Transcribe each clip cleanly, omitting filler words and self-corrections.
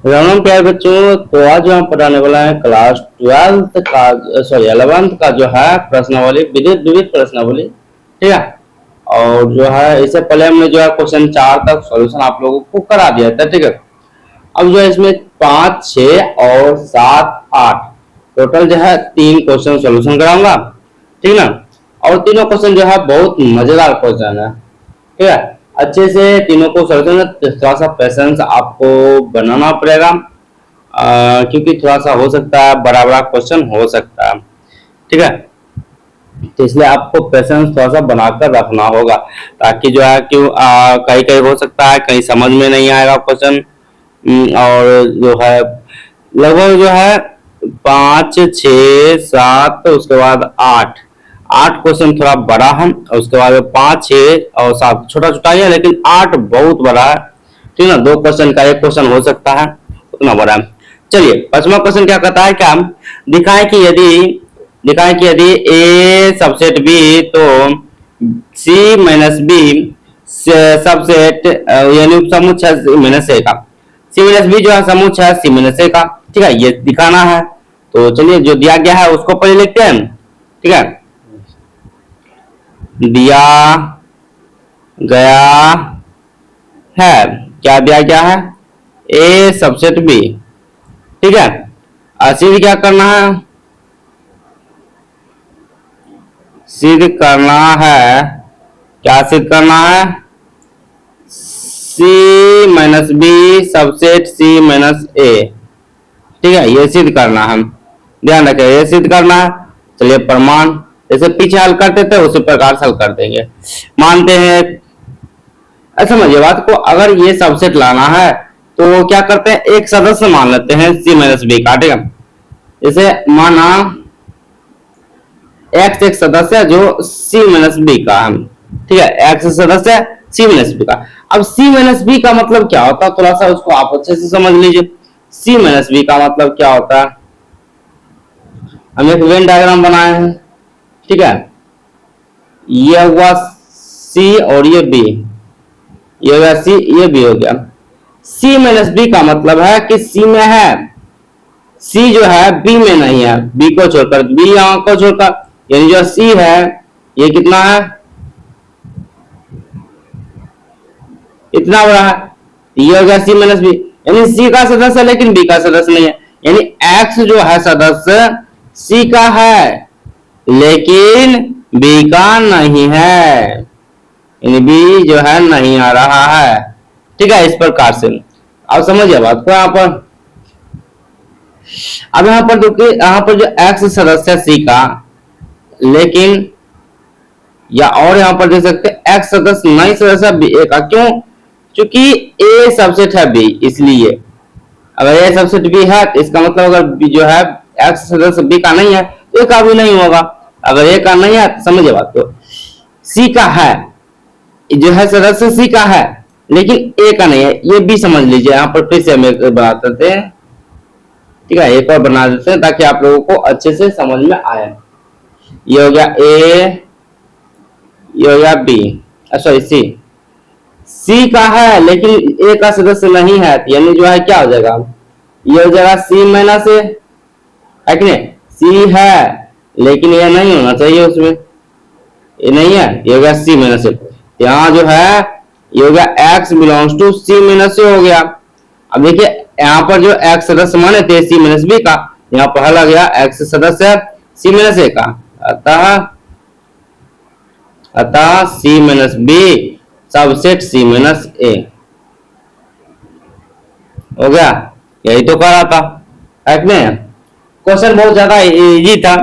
राम प्यारे बच्चों, तो आज हम पढ़ाने वाला है क्लास 12th का, सॉरी 11th का जो है प्रश्नावली, विविध विविध प्रश्नावली। ठीक है। और जो है इससे पहले हमने जो है क्वेश्चन 4 तक सॉल्यूशन आप लोगों को करा दिया था। ठीक है। अब जो है इसमें 5, 6 और 7, 8 टोटल जो है 3 क्वेश्चन सॉल्यूशन कराऊंगा। ठीक है ना। और तीनों क्वेश्चन जो है बहुत मजेदार क्वेश्चन है। ठीक है। अच्छे से तीनों को सॉल्यूशन, थोड़ा सा पेशेंस आपको बनाना पड़ेगा, क्योंकि थोड़ा सा हो सकता है बड़ा बड़ा क्वेश्चन हो सकता है। ठीक है। तो इसलिए आपको पेशेंस थोड़ा सा बनाकर रखना होगा, ताकि जो है क्यों कहीं कहीं हो सकता है कहीं समझ में नहीं आएगा क्वेश्चन। और जो है लगभग जो है 5, 6, 7 उसके बाद 8 8 क्वेश्चन थोड़ा बड़ा है, और उसके बाद 5, 6 और 7 छोटा छोटा ही है, लेकिन 8 बहुत बड़ा है। ठीक है ना। 2 क्वेश्चन का 1 क्वेश्चन हो सकता है, उतना बड़ा है। चलिए, 5वां क्वेश्चन क्या कहता है, क्या दिखाएं कि यदि ए सबसेट बी, तो सी माइनस बी सबसेट यानी उपसमुच्चय सी माइनस ए का, सी माइनस बी जो है समुच्चय सी माइनस ए का। ठीक है, ये दिखाना है। तो चलिए, जो दिया गया है उसको पहले लिखते हैं। ठीक है। दिया गया है, क्या दिया गया है, ए सबसेट बी। ठीक है। सिद्ध क्या करना है, सिद्ध करना है, क्या सिद्ध करना है, सी माइनस बी सबसेट सी माइनस ए। ठीक है, ये सिद्ध करना है, ध्यान रखें, ये सिद्ध करना है। चलिए, प्रमाण जैसे पीछे हल करते थे उसी प्रकार से हल कर देंगे। मानते हैं, समझिए बात को, अगर ये सबसेट लाना है तो क्या करते हैं, एक सदस्य मान लेते हैं सी माइनस बी का। ठीक है। जैसे माना एक्स एक सदस्य जो सी माइनस बी का है। ठीक है, एक्स सदस्य सी माइनस बी का। अब सी माइनस बी का मतलब क्या होता है, थोड़ा सा उसको आप अच्छे से समझ लीजिए। सी माइनस बी का मतलब क्या होता है, हम एक वेन डायग्राम बनाए हैं। ठीक है, ये हुआ सी और ये बी, ये हो गया सी, ये बी हो गया। सी माइनस बी का मतलब है कि सी में है, सी जो है बी में नहीं है, बी को छोड़कर, बी यहां को छोड़कर, यानी जो सी है ये कितना है, इतना बड़ा है। ये हो गया सी माइनस बी, यानी सी का सदस्य है लेकिन बी का सदस्य नहीं है। यानी एक्स जो है सदस्य सी का है लेकिन बी का नहीं है, यानी बी जो है नहीं आ रहा है। ठीक है, इस प्रकार से अब समझिए बात को। यहाँ पर अब यहाँ पर देखिए, यहाँ पर जो एक्स सदस्य सी का, लेकिन या और यहाँ पर देख सकते हैं एक्स सदस्य नहीं सदस्य बी ए का। क्यों? क्योंकि ए सबसेट है बी, इसलिए अगर ए सबसेट बी है तो इसका मतलब अगर बी जो है एक्स सदस्य बी का नहीं है तो ए का भी नहीं होगा। अगर ए का नहीं है तो समझिए बात को, सी का है, जो है सदस्य सी का है लेकिन ए का नहीं है, ये भी समझ लीजिए। यहाँ पर फिर से हम एक बना देते हैं। ठीक है, एक और बना देते हैं ताकि आप लोगों को अच्छे से समझ में आए। ये हो गया ए, ये हो गया बी, सॉरी सी, सी का है लेकिन ए का सदस्य नहीं है, यानी जो है क्या हो जाएगा, ये हो जाएगा सी माइनस ए, है कि नहीं। सी है लेकिन ये नहीं होना चाहिए, उसमें ये नहीं है, ये हो गया सी माइनस ए। यहाँ जो है ये हो गया X belongs to C minus A हो गया। अब देखिए, यहाँ पर जो एक्स सदस्य माने थे सी माइनस बी का, यहाँ पर हल आ गया एक्स सदस्य सी माइनस ए का। अतः सी minus B subset C minus A हो गया। यही तो कर रहा था, है कि नहीं। क्वेश्चन बहुत ज्यादा इजी था,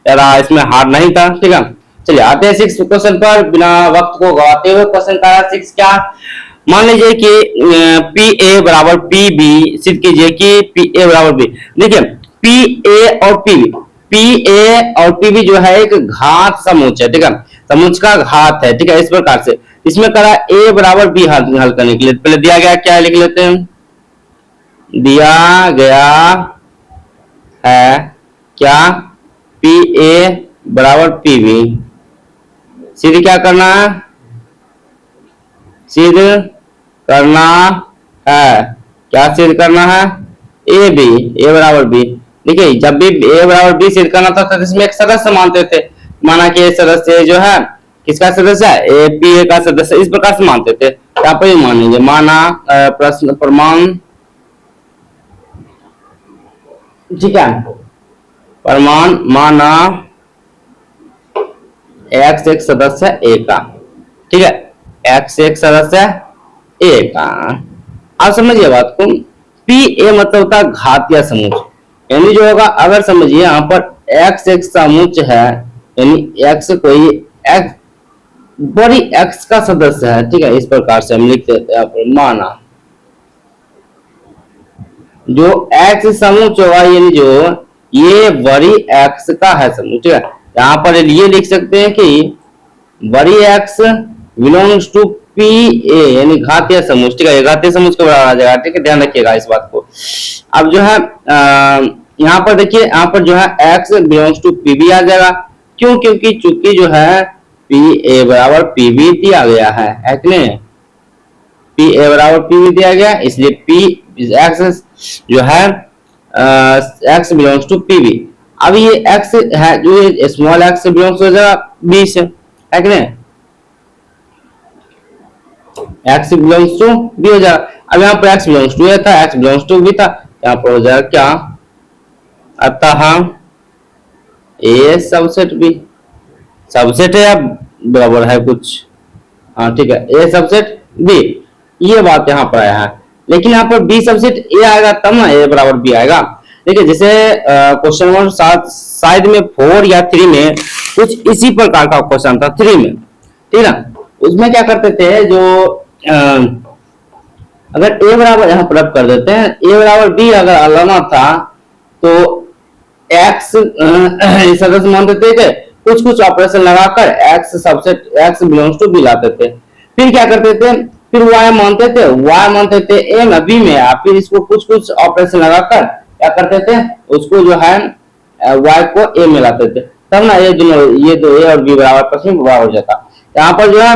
ज्यादा इसमें हार्ड नहीं था। ठीक है, चलिए आते हैं 6 क्वेश्चन पर, बिना वक्त को गवाते हुए। क्वेश्चन का 6 क्या, मान लीजिए कि पी ए बराबर पी बी, सिद्ध कीजिए कि पी ए बराबर बी। देखिए, पी ए और पी बी, पी ए और पी बी जो है एक घात समुच्चय है। ठीक है, समुच्चय का घात है। ठीक है, इस प्रकार से इसमें करा ए बराबर बी हल करने के लिए पहले दिया गया क्या लिख लेते हैं, दिया गया है क्या, पी ए बराबर पी बी। सिद्ध क्या करना है, सिद्ध करना है, क्या सिद्ध करना है, ए बी, ए बराबर बी। देखिए जब भी ए बराबर बी सिद्ध करना था तो इसमें एक सदस्य मानते थे, माना कि सदस्य जो है किसका सदस्य है, ए पी ए का सदस्य, इस प्रकार से मानते थे। यहाँ पर मानेंगे, माना प्रश्न प्रमाण, ठीक है, प्रमाण माना एक्स एक सदस्य ए का, ठीक है, एक्स एक सदस्य ए का। आप समझिए बात को, पी ए मतलब होता है घातीय समुच्चय, यानी जो होगा अगर समझिए यहाँ पर एक्स एक समुच्चय है, यानी एक्स कोई एक्स बड़ी एक्स का सदस्य है, ठीक है, इस प्रकार से हम लिख देते हैं। माना जो एक्स समुच्चय होगा, यानी जो ये बड़ी एक्स का है समुच्चय, ठीक है, यहाँ पर ये लिख सकते हैं कि बड़ी X belongs to P A, यानी घातीय समुच्चय, ठीक है, घातीय समुच्चय के बराबर आ जाएगा, ठीक है, ध्यान रखिएगा इस बात को। अब जो है यहाँ पर देखिए, यहाँ पर जो है X belongs to P B आ जाएगा, क्यों, क्योंकि चूंकि जो है पी ए बराबर पी बी दिया गया है कि नहीं, पी ए बराबर पी बी दिया गया, इसलिए पी एक्स जो है X belongs to P B. अब ये एक्स है जो ये स्मॉल एक्स से बिलोंग्स हो जाएगा बी से, है कि नहीं, एक्स बिलोंग्स टू बी हो जाएगा। अब यहाँ पर एक्स बिलोंग्स टू ए था, एक्स बिलोंग्स टू बी था, यहाँ पर हो जाएगा क्या, अतः ए सबसेट बी, सबसेट है या बराबर है कुछ, हाँ ठीक है, ए सबसेट बी, ये बात यहाँ पर आया है। लेकिन यहाँ पर बी सबसेट ए आएगा तब ना ए बराबर बी आएगा। देखिए जैसे क्वेश्चन नंबर 7 शायद में 4 या 3 में कुछ इसी प्रकार का क्वेश्चन था 3 में, ठीक है, उसमें क्या करते थे, जो अगर ए बराबर यहाँ प्रयोग कर देते हैं, ए बराबर बी अगर लाना था तो एक्स सदस्य मान देते थे, कुछ कुछ ऑपरेशन लगाकर X subset X belongs to B लाते थे, फिर क्या करते थे, फिर वाई मानते थे, वाई मानते थे ए में बी में, फिर इसको कुछ कुछ ऑपरेशन लगाकर क्या करते थे, उसको जो है वाई को ए में लाते थे, तब ना ये दोनों ये दो ए और बी बराबर प्रश्न बराबर हो जाता। यहाँ पर जो है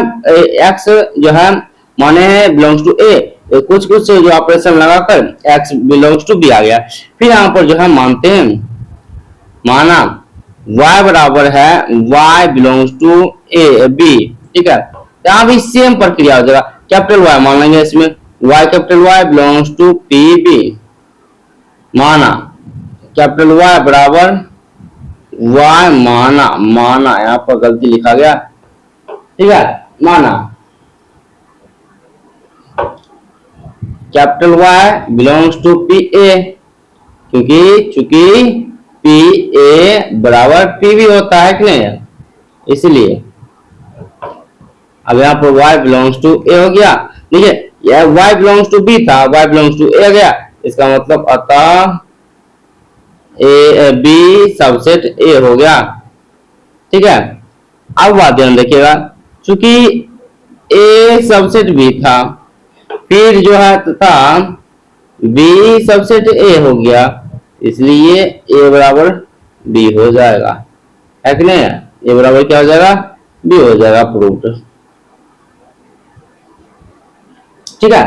एक्स जो है माने बिलोंग्स टू ए, कुछ कुछ जो ऑपरेशन लगाकर एक्स बिलोंग्स टू बी आ गया। फिर यहाँ पर जो है मानते हैं, माना y बराबर है y belongs to A B, ठीक है, यहाँ भी सेम प्रक्रिया हो जाएगा, कैपिटल Y मान लेंगे इसमें, y capital Y belongs to P B, माना कैपिटल Y बराबर y माना, माना यहाँ पर गलती लिखा गया, ठीक है, माना capital Y belongs to P A, क्योंकि चूंकि पी ए बराबर पी बी होता है कि नहीं, इसलिए अब यहाँ पर y बिलोंग्स टू ए हो गया। देखिए यह y बिलोंग्स टू बी था, y बिलोंग्स टू ए गया, इसका मतलब अतः ए बी सबसेट ए हो गया, ठीक है। अब बात ध्यान रखिएगा, चूंकि ए सबसेट बी था, फिर जो है तथा बी सबसेट ए हो गया, इसलिए ए बराबर बी हो जाएगा, है कि नहीं, ए बराबर क्या हो जाएगा, बी हो जाएगा, प्रूव्ड, ठीक है।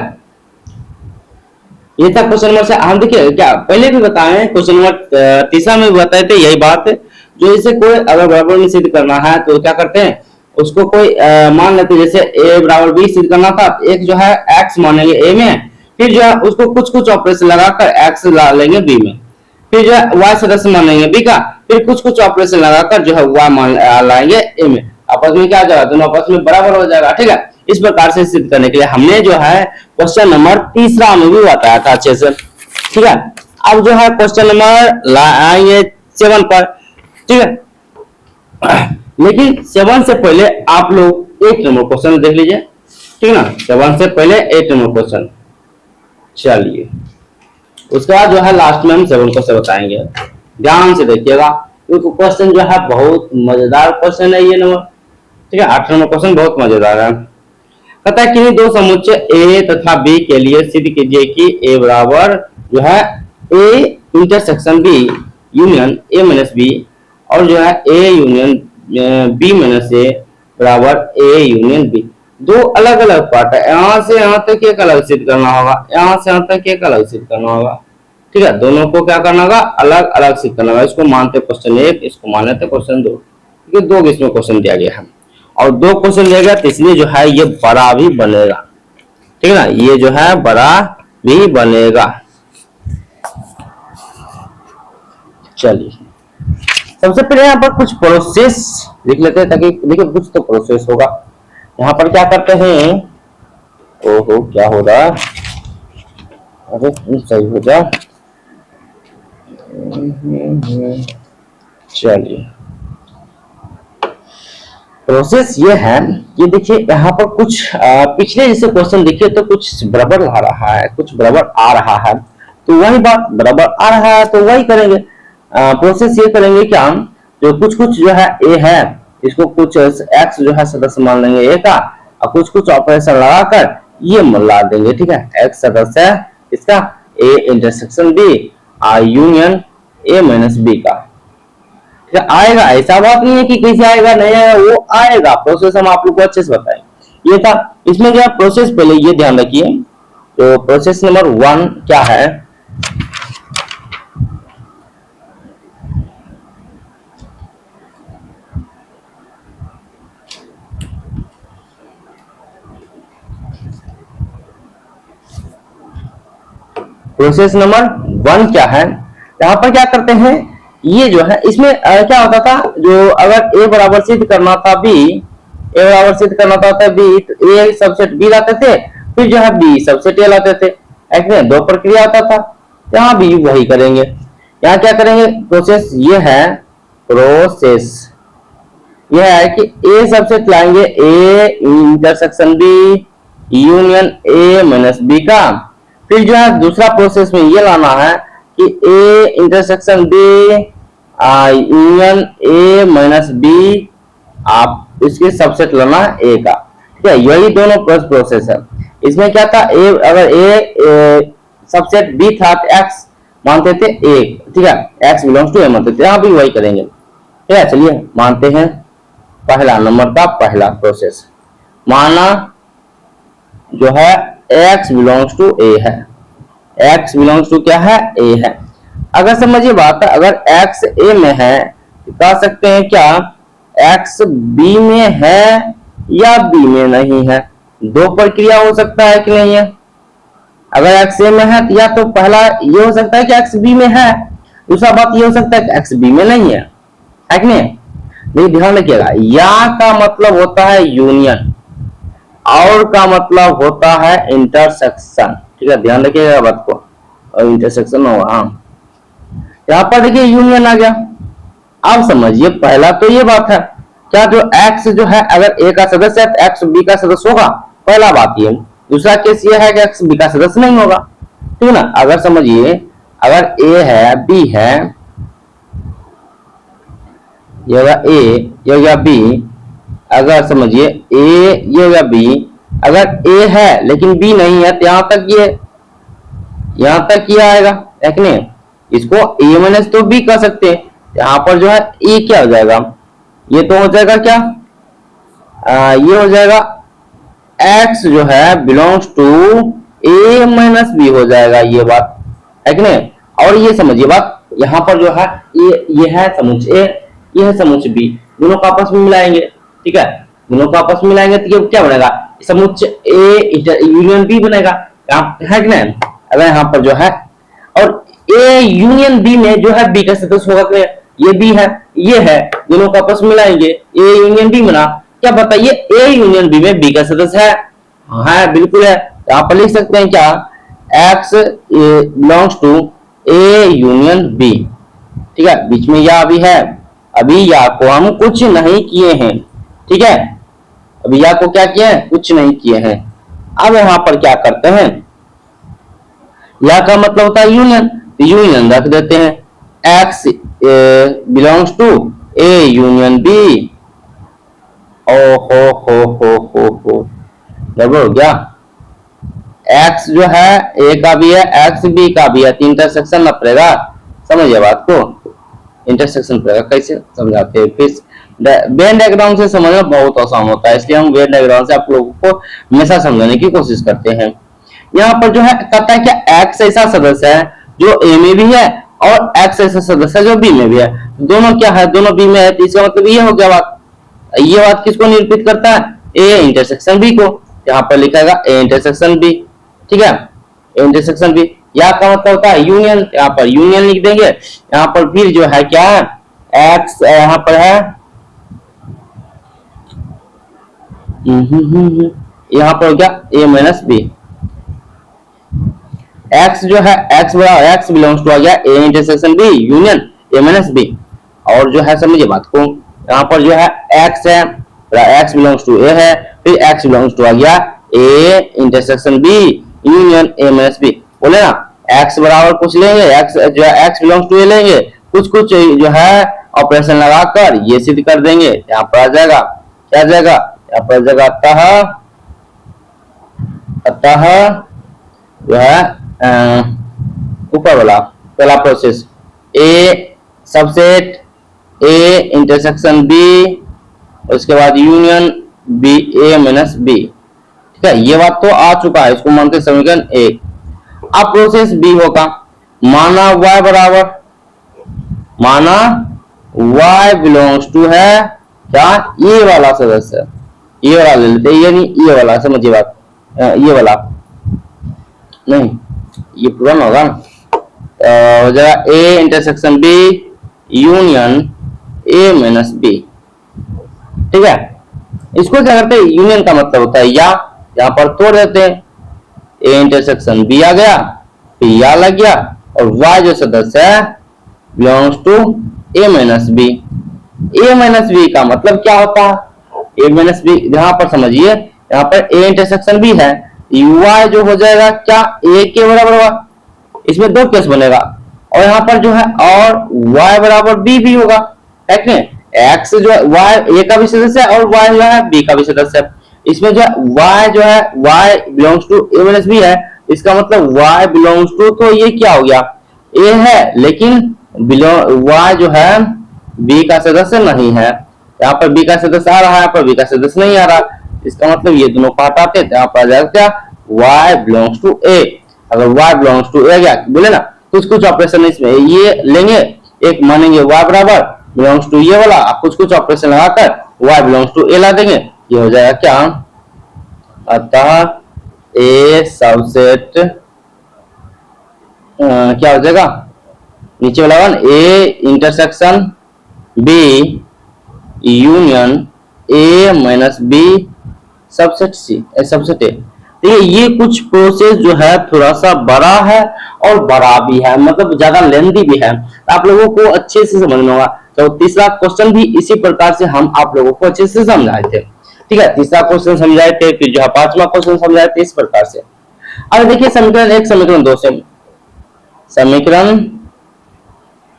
ये था क्वेश्चन नंबर से। हम देखिए क्या पहले भी बताए, क्वेश्चन नंबर 3 में भी बताए थे यही बात, जो इसे कोई अगर बराबर में सिद्ध करना है तो क्या करते हैं, उसको कोई मान लेते हैं, जैसे ए बराबर बी सिद्ध करना था, एक जो है एक्स मानेंगे ए में, फिर जो है उसको कुछ कुछ ऑपरेशन लगाकर एक्स ला लेंगे बी में, फिर जो है y सदस्य मानेंगे बी का, फिर कुछ कुछ ऑपरेशन लगाकर जो है y मान लाएंगे ए में, आपस में क्या हो जाएगा, दोनों आपस में बराबर हो जाएगा, ठीक है। इस प्रकार से सिद्ध करने के लिए हमने जो है क्वेश्चन नंबर 3 में भी बताया था अच्छे से, ठीक है। अब जो है क्वेश्चन नंबर आएंगे 7 पर, ठीक है, लेकिन 7 से पहले आप लोग 8 नंबर क्वेश्चन देख लीजिए, ठीक है ना, 7 से पहले 8 नंबर क्वेश्चन, चलिए उसके बाद जो है लास्ट में हम 7 क्वेश्चन बताएंगे, ध्यान से देखिएगा, क्योंकि क्वेश्चन जो है बहुत मजेदार क्वेश्चन है ये नंबर, ठीक है। 8 नंबर क्वेश्चन बहुत मजेदार है। कहता है कि दो समुच्चय ए तथा बी के लिए सिद्ध कीजिए कि ए बराबर जो है A intersection B union A minus B, और जो है A union B minus A बराबर ए यूनियन बी। दो अलग अलग पार्ट है, यहाँ से यहाँ तक एक अलग सिद्ध करना होगा, यहाँ से यहाँ तक एक अलग सिद्ध करना होगा, ठीक है, दोनों को क्या करना होगा, अलग अलग से करना होगा। इसको मानते क्वेश्चन 1, इसको मानते थे क्वेश्चन 2, क्योंकि दो इसमें क्वेश्चन दिया गया है और दो क्वेश्चन दिया गया, तो इसलिए जो है ये बड़ा भी बनेगा। ठीक है ना, ये जो है बड़ा भी बनेगा। चलिए सबसे पहले यहाँ पर कुछ प्रोसेस लिख लेते हैं, ताकि देखिए कुछ तो प्रोसेस होगा। यहाँ पर क्या करते हैं, ओहो क्या हो रहा, अरे सही हो जा। चलिए प्रोसेस ये है कि देखिए यहाँ पर कुछ पिछले जैसे क्वेश्चन देखिए तो कुछ बराबर आ रहा है, कुछ बराबर आ रहा है, तो वही बात बराबर आ रहा है तो वही करेंगे। प्रोसेस ये करेंगे कि हम जो कुछ कुछ जो है ए है, इसको कुछ एक्स जो है सदस्य मान लेंगे ए का, और कुछ कुछ ऑपरेशन लगाकर ये मिला देंगे। ठीक है, एक्स सदस्य इसका A intersection B union A minus B का आएगा। ऐसा बात नहीं है कि कैसे आएगा नहीं आएगा, वो आएगा। प्रोसेस हम आप लोग को अच्छे से बताएं। ये था, इसमें जो है प्रोसेस पहले ये ध्यान रखिए, तो प्रोसेस नंबर 1 क्या है, प्रोसेस नंबर 1 क्या है, यहाँ पर क्या करते हैं, ये जो है इसमें क्या होता था, जो अगर ए बराबर सिद्ध करना था बी, ए बराबर सिद्ध करना था बी, तो ए सबसेट बी लाते थे, फिर जो है बी सबसेट ए लाते थे। ऐसे दो प्रक्रिया होता था, यहाँ भी वही करेंगे। यहाँ क्या करेंगे, प्रोसेस ये है, प्रोसेस ये है कि ए सबसेट लाएंगे A intersection B union A minus B का। फिर जो है दूसरा प्रोसेस में ये लाना है कि A intersection B union A minus B, आप इसके सबसेट लाना है ए का। ठीक है, यही दोनों प्रोसेस है। इसमें क्या था, ए अगर ए सबसेट बी था तो एक्स मानते थे ए, ठीक है, एक्स बिलोंग्स टू ए मानते थे, यहाँ भी वही करेंगे। ठीक है, चलिए मानते हैं पहला नंबर का पहला प्रोसेस, माना जो है x बिलोंग्स टू a है, x बिलोंग्स टू क्या है, a है। अगर समझिए बात, अगर x a में है तो कह सकते हैं क्या x b में है या b में नहीं है। दो प्रक्रिया हो सकता है कि नहीं है। अगर x a में है तो या तो पहला ये हो सकता है कि x b में है, दूसरा बात ये हो सकता है कि x b में नहीं है कि नहीं। लेकिन ध्यान रखिएगा, या का मतलब होता है यूनियन और का मतलब होता है इंटरसेक्शन। ठीक है, ध्यान रखिएगा बात को, और इंटरसेक्शन होगा। यहाँ पर देखिए यूनियन आ गया। अब समझिए पहला तो ये बात है, क्या जो x जो है अगर a का सदस्य है तो x b का सदस्य होगा, पहला बात ये। दूसरा केस ये है कि x b का सदस्य नहीं होगा। ठीक है ना, अगर समझिए अगर a है b है, ये होगा a, ये होगा b, अगर समझिए a ये होगा b, अगर a है लेकिन b नहीं है तो यहाँ तक ये आएगा, है कि नहीं। इसको a माइनस तो b कह सकते हैं। यहाँ पर जो है a क्या हो जाएगा, ये तो हो जाएगा क्या, ये हो जाएगा x जो है belongs to a minus B हो जाएगा, ये बात है कि नहीं। और ये समझिए बात, यहाँ पर जो है ये है समुच्चय a, ये है समुच्चय b, दोनों को आपस में मिलाएंगे। ठीक है, दोनों को आपस में मिलाएंगे तो ये क्या बनेगा, समुच्चय a यूनियन b बनेगा, है कि नहीं। अगर यहाँ पर जो है और a यूनियन b में जो है b का सदस्य होगा, ये b है ये है, दोनों को आपस में मिलाएंगे, a यूनियन b बना। क्या बताइए, a यूनियन b में b का सदस्य है, हाँ बिल्कुल है। यहाँ पर लिख सकते हैं क्या, x belongs to a union b। ठीक है, बीच में या भी है, अभी या को हम कुछ नहीं किए हैं। ठीक है, अभी या को क्या किए हैं, कुछ नहीं किए हैं। अब यहाँ पर क्या करते हैं, या का मतलब होता है यूनियन, तो यूनियन रख देते हैं, x belongs to a union b। ओ हो गड़बड़ हो गया। x जो है a का भी है, x b का भी है, इंटरसेक्शन ना पड़ेगा। समझिए बात को, इंटरसेक्शन पड़ेगा। कैसे समझाते हैं, फिर वेन डायग्राम से समझना बहुत आसान होता है, इसलिए हम वेन डायग्राम से आप लोगों को हमेशा समझाने की कोशिश करते हैं। यहाँ पर जो है कहता है कि x ऐसा सदस्य है जो ए में भी है और एक्स ऐसा सदस्य जो बी में भी है, दोनों क्या है, दोनों बी में है, तो इसका मतलब ये हो गया बात। ये बात किसको निरूपित करता है, ए इंटरसेक्शन बी को। यहाँ पर लिखेगा ए इंटरसेक्शन बी, ठीक है, ए इंटरसेक्शन बी। या का मतलब होता है यूनियन, यहाँ पर यूनियन लिख देंगे। यहाँ पर फिर जो है क्या है, एक्स यहाँ पर है, यहाँ पर हो गया ए माइनस बी। एक्स जो है एक्स बराबर एक्स बिलोंग्स टू आ गया A intersection B union A minus B. और जो है समझिए बात को, यहाँ पर जो है एक्स है, एक्स बिलोंग्स टू ए है, फिर एक्स बिलोंग्स टू आ गया A intersection B union A minus B. बोले ना एक्स बराबर कुछ लेंगे, एक्स जो है एक्स बिलोंग्स टू ए लेंगे, कुछ कुछ जो है ऑपरेशन लगाकर ये सिद्ध कर देंगे। यहाँ पर आ जाएगा क्या आ जाएगा, यहाँ पर आ जाएगा अतः जो है ऊपर वाला पहला process A subset A intersection B, उसके बाद union B A minus B, ठीक है। ये बात तो आ चुका है, इसको मानते समीकरण एक। अब प्रोसेस बी होगा, माना y बराबर, माना y बिलोंग्स टू है क्या, ये वाला सदस्य, ये वाला ले लेते, ये नहीं ये वाला, समझिए बात, ये वाला नहीं, ये पूरा ना होगा ना, हो जाएगा A intersection B union A minus B, ठीक है। इसको क्या करते हैं, यूनियन का मतलब होता है या, यहाँ पर तोड़ देते हैं, ए इंटरसेक्शन बी आ गया, फिर या लग गया, और y जो सदस्य है belongs to A minus B. A minus B का मतलब क्या होता है, ए माइनस बी, यहाँ पर समझिए, यहाँ पर ए इंटरसेक्शन बी है, y जो हो जाएगा क्या, a के बराबर होगा, इसमें दो केस बनेगा, और यहाँ पर जो है और y बराबर b भी होगा, है कि नहीं। x जो है y a का भी सदस्य है और y जो है b का भी सदस्य है। इसमें जो है y जो है y belongs to a minus b है, इसका मतलब y बिलोंग्स टू, तो ये क्या हो गया, a है, लेकिन y जो है b का सदस्य नहीं है। यहाँ पर b का सदस्य आ रहा है, यहाँ पर b का सदस्य नहीं आ रहा, इसका मतलब ये दोनों को हटाते, यहाँ पर आ जाएगा क्या, y बिलोंग्स टू a। अगर y बिलोंग्स टू a गया, बोले ना कुछ कुछ ऑपरेशन इसमें ये लेंगे, एक मानेंगे y बराबर बिलोंग्स टू ये वाला, कुछ कुछ ऑपरेशन लगाकर y बिलोंग्स टू a ला देंगे, ये हो जाएगा क्या, अतः a सबसेट क्या हो जाएगा, नीचे वाला one a intersection b union a minus b subset C subset A. देखिए ये कुछ प्रोसेस जो है थोड़ा सा बड़ा है और बड़ा भी है, मतलब ज्यादा लेंथी भी है, आप लोगों को अच्छे से समझना होगा। तो तीसरा क्वेश्चन भी इसी प्रकार से हम आप लोगों को अच्छे से समझाए थे, ठीक है। तीसरा क्वेश्चन समझाए थे, फिर जो है पांचवा क्वेश्चन समझाए थे, इस प्रकार से। अब देखिए समीकरण एक समीकरण दो से, समीकरण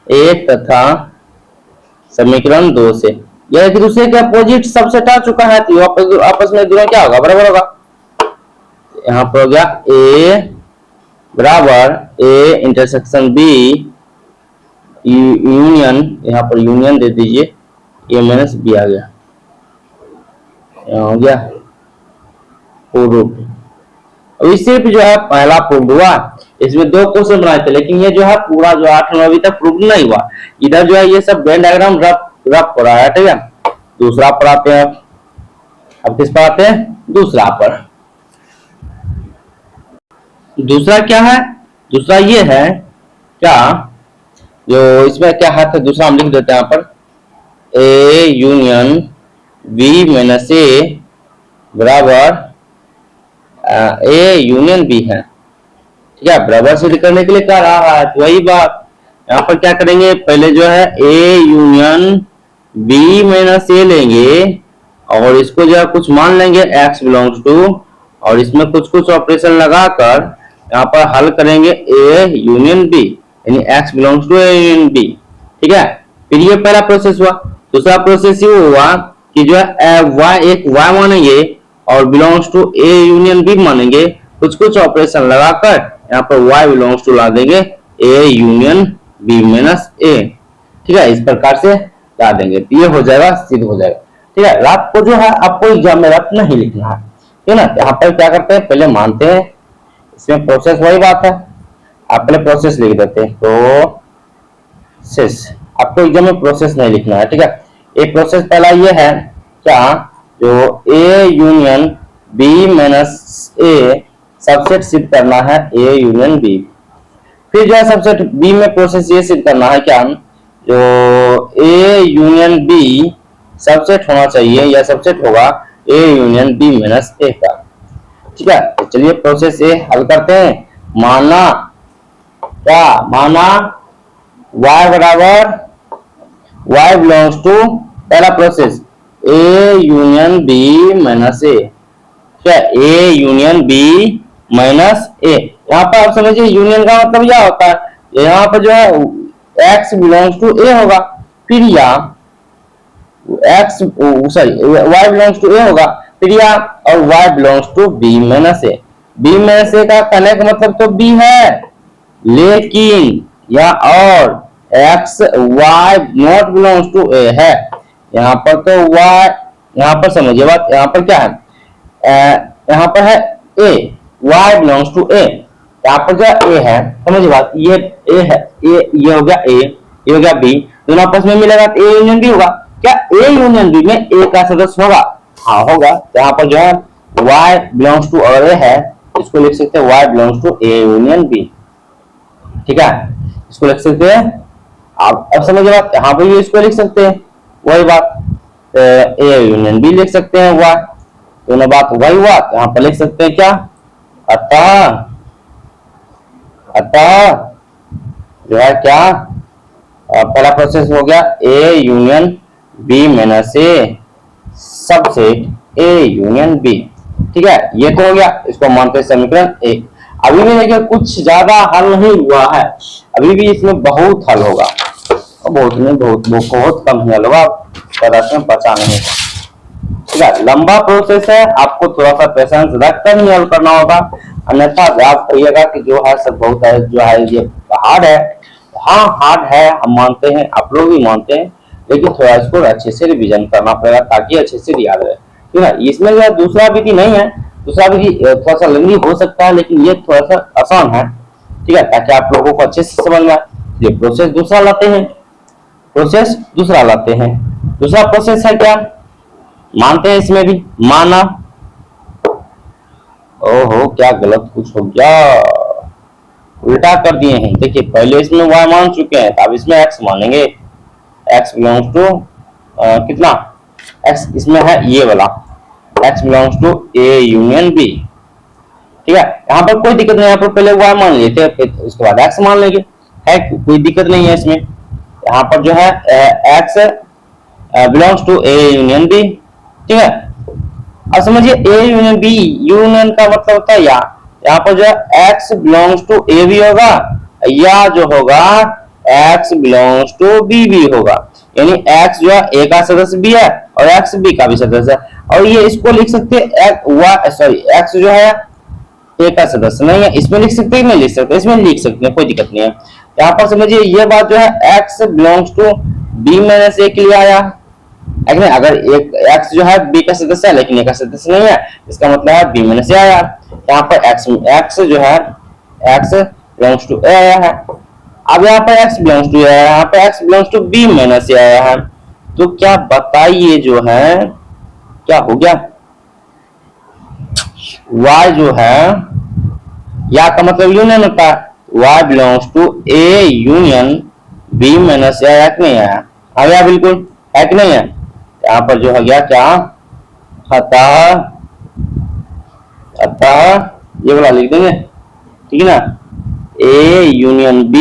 एक तथा समीकरण दो से यह एक दूसरे के अपोजिट सबसेट आ चुका है, तो आपस में दोनों क्या होगा, बराबर होगा। यहाँ पर हो गया a बराबर a इंटरसेक्शन b यूनियन, यहाँ पर यूनियन दे दीजिए a माइनस b आ गया, यहाँ हो गया प्रूफ। अब सिर्फ जो है पहला प्रूफ हुआ, इसमें दो क्वेश्चन बनाए थे, लेकिन ये जो है पूरा जो 8 अभी तक प्रूफ नहीं हुआ। इधर जो है ये सब वेन डायग्राम रफ हो रहा है, ठीक है। दूसरा पर आते हैं, अब किस पर आते हैं, दूसरा पर। दूसरा क्या है, दूसरा ये है क्या, जो इसमें क्या है, तो दूसरा हम लिख देते हैं यहाँ पर a union b minus a बराबर a यूनियन b है, ठीक है। बराबर सिद्ध करने के लिए क्या रहा है, तो वही बात यहाँ पर क्या करेंगे, पहले जो है a union b minus a लेंगे, और इसको जो है कुछ मान लेंगे x बिलोंग्स टू, और इसमें कुछ कुछ ऑपरेशन लगाकर यहाँ पर हल करेंगे a यूनियन b, यानी x belongs to a union b, ठीक है। फिर ये पहला प्रोसेस हुआ। दूसरा प्रोसेस ये हुआ कि जो है y एक y मानेंगे और belongs to a union b मानेंगे, कुछ कुछ ऑपरेशन लगाकर यहाँ पर y बिलोंग्स टू ला देंगे a union b minus a, ठीक है। इस प्रकार से ला देंगे, तो ये हो जाएगा, सिद्ध हो जाएगा, ठीक है। रफ को जो है आपको एग्जाम में रफ नहीं लिखना है, ठीक है ना। यहाँ पर क्या करते हैं, पहले मानते हैं, इसमें प्रोसेस वही बात है, आप पहले प्रोसेस लिख देते हैं, प्रोसेस। आपको एग्जाम में प्रोसेस नहीं लिखना है, ठीक है। एक प्रोसेस पहला ये है क्या, जो A union B minus A subset सिद्ध करना है ए यूनियन बी। फिर जो है सबसेट बी में प्रोसेस ये सिद्ध करना है क्या, जो ए यूनियन बी सबसेट होना चाहिए या सबसेट होगा ए यूनियन बी माइनस ए का, ठीक है। तो चलिए प्रोसेस ए हल करते हैं। माना क्या, माना y बराबर y बिलोंग्स टू, पहला process a union b minus A, क्या a union b minus A. यहाँ पर आप समझिए यूनियन का मतलब क्या होता है, यहाँ पर जो है x बिलोंग्स टू a होगा, फिर या x sorry y belongs to a होगा, फिर या और y belongs to b minus A. b minus A का कहने का मतलब तो b है, लेकिन या और x y not belongs to a है। यहाँ पर तो y, यहाँ पर समझिए बात, यहाँ पर क्या है, यहाँ पर है a, y belongs to a, यहाँ पर जो a है, समझिए बात, ये a है, ये हो गया a, ये हो गया b, दोनों आपस में मिलेगा तो a यूनियन b होगा। क्या a यूनियन b में a का सदस्य होगा? हाँ होगा। यहाँ पर जो है y बिलोंग्स टू और a है, इसको लिख सकते हैं y belongs to a union b, ठीक है, इसको लिख सकते हैं। आप अब समझिए बात, यहाँ पर भी इसको लिख सकते हैं, वही बात ए यूनियन बी लिख सकते हैं y, दोनों बात वही हुआ। यहाँ पर लिख सकते हैं क्या, अतः जो है क्या, पहला प्रोसेस हो गया A union B minus A subset A union B, ठीक है, ये तो हो गया। इसको मानते हैं समीकरण एक। अभी भी देखिए कुछ ज्यादा हल नहीं हुआ है, अभी भी इसमें बहुत हल होगा, बहुत नहीं, बहुत कम ही हल होगा, में बचा नहीं, ठीक है। लंबा प्रोसेस है, आपको थोड़ा सा पेशेंस रखकर ही हल करना होगा, अन्यथा आप कहिएगा कि जो है सब बहुत है, जो है ये हार्ड है। हाँ हार्ड है, हम मानते हैं, आप लोग भी मानते हैं, लेकिन थोड़ा इसको अच्छे से रिवीजन करना पड़ेगा ताकि अच्छे से याद रहे, ठीक है। इसमें जो दूसरा विधि नहीं है, दूसरा विधि थोड़ा सा लंबी हो सकता है, लेकिन ये थोड़ा सा आसान है, ठीक है, ताकि आप लोगों को अच्छे से समझ में आए। ये प्रोसेस दूसरा लाते हैं, प्रोसेस दूसरा लाते हैं। दूसरा प्रोसेस है क्या, मानते हैं इसमें भी, माना, ओहो क्या गलत कुछ हो गया, उल्टा कर दिए हैं। देखिए पहले इसमें y मान चुके हैं, अब इसमें x मानेंगे, x बिलोंग्स टू कितना, x इसमें है ये वाला, x belongs to a union b, ठीक है। यहाँ पर कोई दिक्कत नहीं, यहाँ पर पहले y मान लेते हैं, उसके बाद x मान लेंगे, है कोई दिक्कत नहीं है इसमें। यहाँ पर जो है x belongs to a union b, ठीक है। अब समझिए a यूनियन b, यूनियन का मतलब होता है या, यहाँ पर जो है x बिलोंग्स टू a भी होगा, या जो होगा x बिलोंग्स टू b भी होगा, यानी x जो है a का सदस्य भी है और x b का भी सदस्य है, और ये इसको लिख सकते हैं सॉरी x जो है a का सदस्य नहीं है, इसमें लिख सकते हैं, नहीं लिख सकते, इसमें लिख सकते हैं, कोई दिक्कत नहीं है। यहाँ पर समझिए ये बात जो है x belongs to b minus a के लिए आया, नहीं, अगर एक x जो है b का सदस्य है लेकिन a का सदस्य नहीं है, इसका मतलब है b माइनस a आया। यहाँ पर x जो है x बिलोंग्स टू a आया है, अब यहाँ पर x बिलोंग्स टू a आया, यहाँ पर x belongs to b minus a आया है, तो क्या बताइए जो है क्या हो गया, y जो है या का मतलब यूनियन होता है, y belongs to a union b minus a आया कि नहीं आया, आया बिल्कुल, है कि नहीं है। यहाँ पर जो हो गया क्या, अतः ये वाला लिख देंगे, ठीक है ना, a union b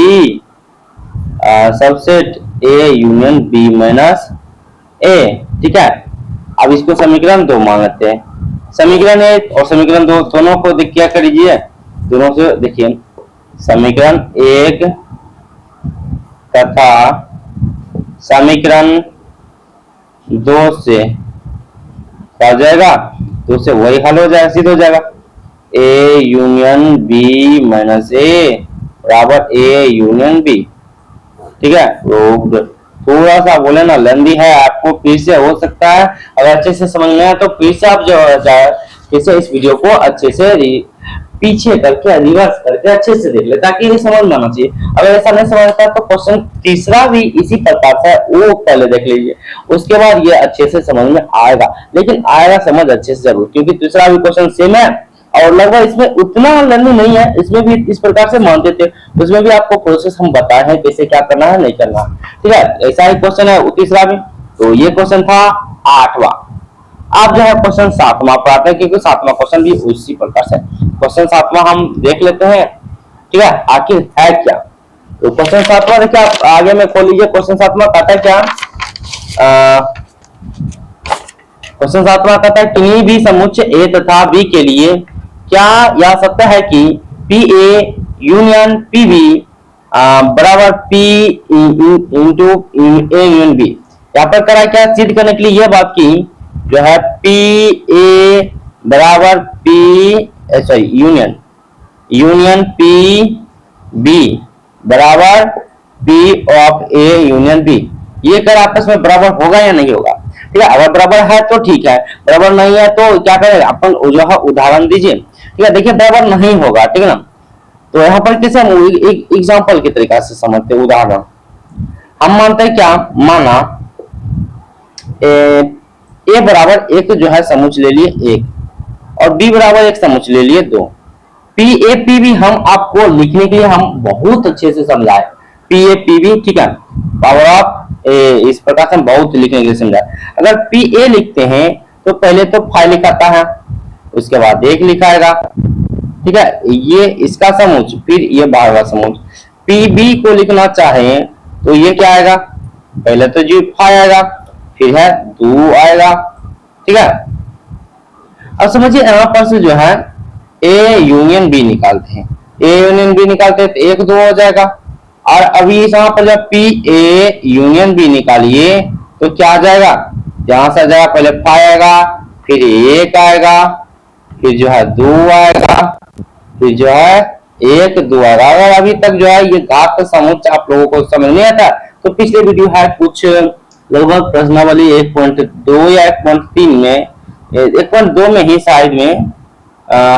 subset a union b minus a, ठीक है। अब इसको समीकरण 2 मान लेते हैं, समीकरण 1 और समीकरण 2 दोनों को देख क्या करिए, दोनों से देखिए, समीकरण 1 तथा समीकरण 2 से क्या जाएगा, 2 से वही हल हो जाएगा, सिद्ध हो जाएगा, a union b minus a बराबर a यूनियन b, ठीक है। थोड़ा सा बोले ना लेंदी है, आपको फिर से हो सकता है अगर अच्छे से समझ में आए तो फिर से आप जो फिर से इस वीडियो को अच्छे से पीछे करके रिवर्स करके लेते हैं, अच्छे से देख ले ताकि ये समझ में आना चाहिए। अगर ऐसा नहीं समझ आता तो क्वेश्चन तीसरा भी इसी प्रकार से वो पहले देख लीजिए, उसके बाद ये अच्छे से समझ में आएगा। लेकिन आएगा समझ अच्छे से जरूर, क्योंकि तीसरा भी क्वेश्चन सेम है और लगभग इसमें उतना लर्निंग नहीं है, इसमें भी इस प्रकार से मानते थे, उसमें भी आपको प्रोसेस हम बताए हैं कैसे क्या करना है नहीं करना। ठीक है, ऐसा ही क्वेश्चन है तीसरा भी। तो ये क्वेश्चन था 8वां। आप जो है क्वेश्चन 7वां पर आते हैं, क्योंकि 7वां क्वेश्चन भी उसी प्रकार से। क्वेश्चन 7वां हम देख लेते हैं, ठीक है, आखिर है क्या। तो क्वेश्चन 7वां देखिए, आप आगे में खोल लीजिए। क्वेश्चन 7वां कहता है क्या, क्वेश्चन 7वां कहता है किन्हीं भी समुच्चय ए तथा बी के लिए क्या यह सत्य है कि P A union P B बराबर P into A union B. यहाँ पर करा क्या, सिद्ध करने के लिए यह बात की जो है पी ए बराबर P sorry union P B बराबर P of A union B. ये कर आपस में बराबर होगा या नहीं होगा। ठीक है, अगर बराबर है तो ठीक है, बराबर नहीं है तो क्या करें अपन जो है उदाहरण दीजिए। ठीक है, देखिए बराबर नहीं होगा, ठीक है ना। तो यहाँ पर कैसे हम एक एग्जांपल के तरीका से समझते हैं, उदाहरण हम मानते हैं क्या, माना ए बराबर एक जो है समुच्चय ले लिए एक और बी बराबर एक समुच्चय ले लिए 2। पी ए पी बी हम आपको लिखने के लिए हम बहुत अच्छे से समझाए, पी ए पी बी, ठीक है, पावर ऑफ ए, इस प्रकार से हम बहुत लिखने के लिए समझाए। अगर पी ए लिखते हैं तो पहले तो फाइव लिखाता है, उसके बाद एक लिखाएगा, ठीक है, ये इसका समुच्चय, फिर ये बाहर का समुच्चय। पी बी को लिखना चाहे तो ये क्या आएगा, पहले तो जी फाइव आएगा, फिर है 2 आएगा। ठीक है, अब समझिए यहाँ पर से जो है ए यूनियन बी निकालते हैं, ए यूनियन बी निकालते हैं तो 1 2 हो जाएगा। और अभी यहाँ पर जब पी ए यूनियन बी निकालिए तो क्या आ जाएगा, यहां से आ जाएगा, पहले 5 आएगा, फिर 1 आएगा, फिर जो है 2 आएगा, फिर जो है 1 2 आएगा। अगर अभी तक जो है ये घात का समुच्चय आप लोगों को समझ नहीं आता तो पिछले वीडियो है कुछ लगभग प्रश्नावली 1.2 या 1.3 में 1.2 में ही शायद में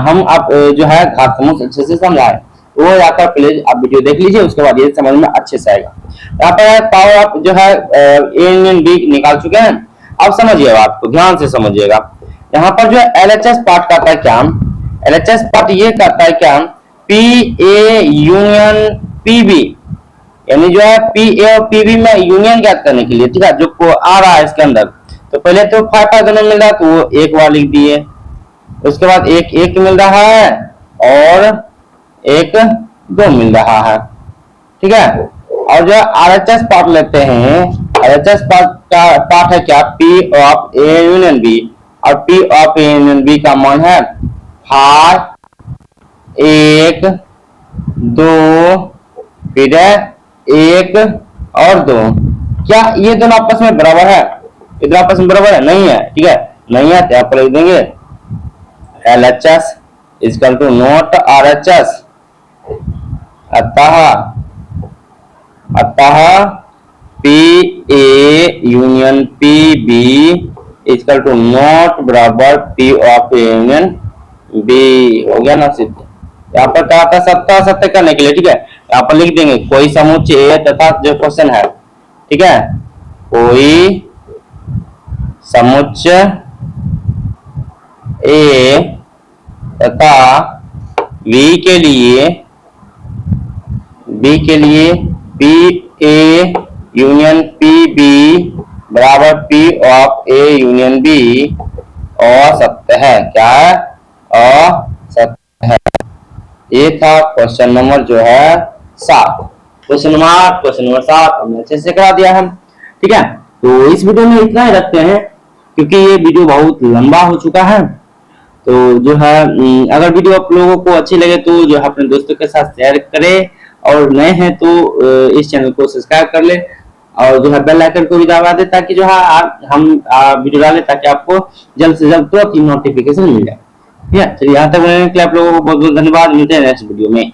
हम आप जो है घात समुच्चय अच्छे से समझाए, वो जाकर प्लीज आप वीडियो देख लीजिए, उसके बाद ये समझ में अच्छे से आएगा। यहाँ पर पावर आप जो है ए यूनियन बी निकाल चुके हैं। अब समझिएगा, आपको ध्यान से समझिएगा। यहाँ पर जो एलएचएस पार्ट करता है क्या, एलएचएस पार्ट ये करता है क्या, P A union P B, यानी जो है पी ए और पी बी में यूनियन ज्ञात करने के लिए, ठीक है, जो को आ रहा है इसके अंदर, तो पहले तो 5 दोनों मिल रहा है तो वो एक बार लिख दिए, उसके बाद एक एक मिल रहा है और एक 2 मिल रहा है। ठीक है, और जो आरएचएस पार्ट लेते हैं, आरएचएस पार्ट का पार्ट है क्या, P of A union B, और P of A union B का मान है 5 1 2 फिर है 1 और 2। क्या ये दोनों आपस में बराबर है, इधर आपस में बराबर है, नहीं है, ठीक है, नहीं है तो यहाँ पर लिख देंगे LHS equal to not RHS। अतः P A union P B equal to not बराबर P of A union B. हो गया ना सिद्ध। यहाँ पर कहा था सत्ता सत्य करने के लिए, ठीक है, यहाँ पर लिख देंगे कोई समुच्चय ए तथा जो क्वेश्चन है, ठीक है, कोई समुच्चय ए तथा बी के लिए P A union P B बराबर P of A union B असत्य है। क्या है, असत्य है। ये था क्वेश्चन नंबर जो है 7। क्वेश्चन नंबर 7 हमने अच्छे से करा दिया है। ठीक है, तो इस वीडियो में इतना ही रखते हैं क्योंकि ये वीडियो बहुत लंबा हो चुका है। तो जो है अगर वीडियो आप लोगों को अच्छी लगे तो जो है अपने दोस्तों के साथ शेयर करें, और नए हैं तो इस चैनल को सब्सक्राइब कर ले और जो है बेल आइकन को भी दबा दे ताकि जो है हम वीडियो डालें ताकि आपको जल्द से जल्द तुरंत नोटिफिकेशन मिल जाए। ठीक है, चलिए यहाँ तक बोलने के लिए आप लोगों को बहुत बहुत धन्यवाद। मिलते हैं नेक्स्ट वीडियो में।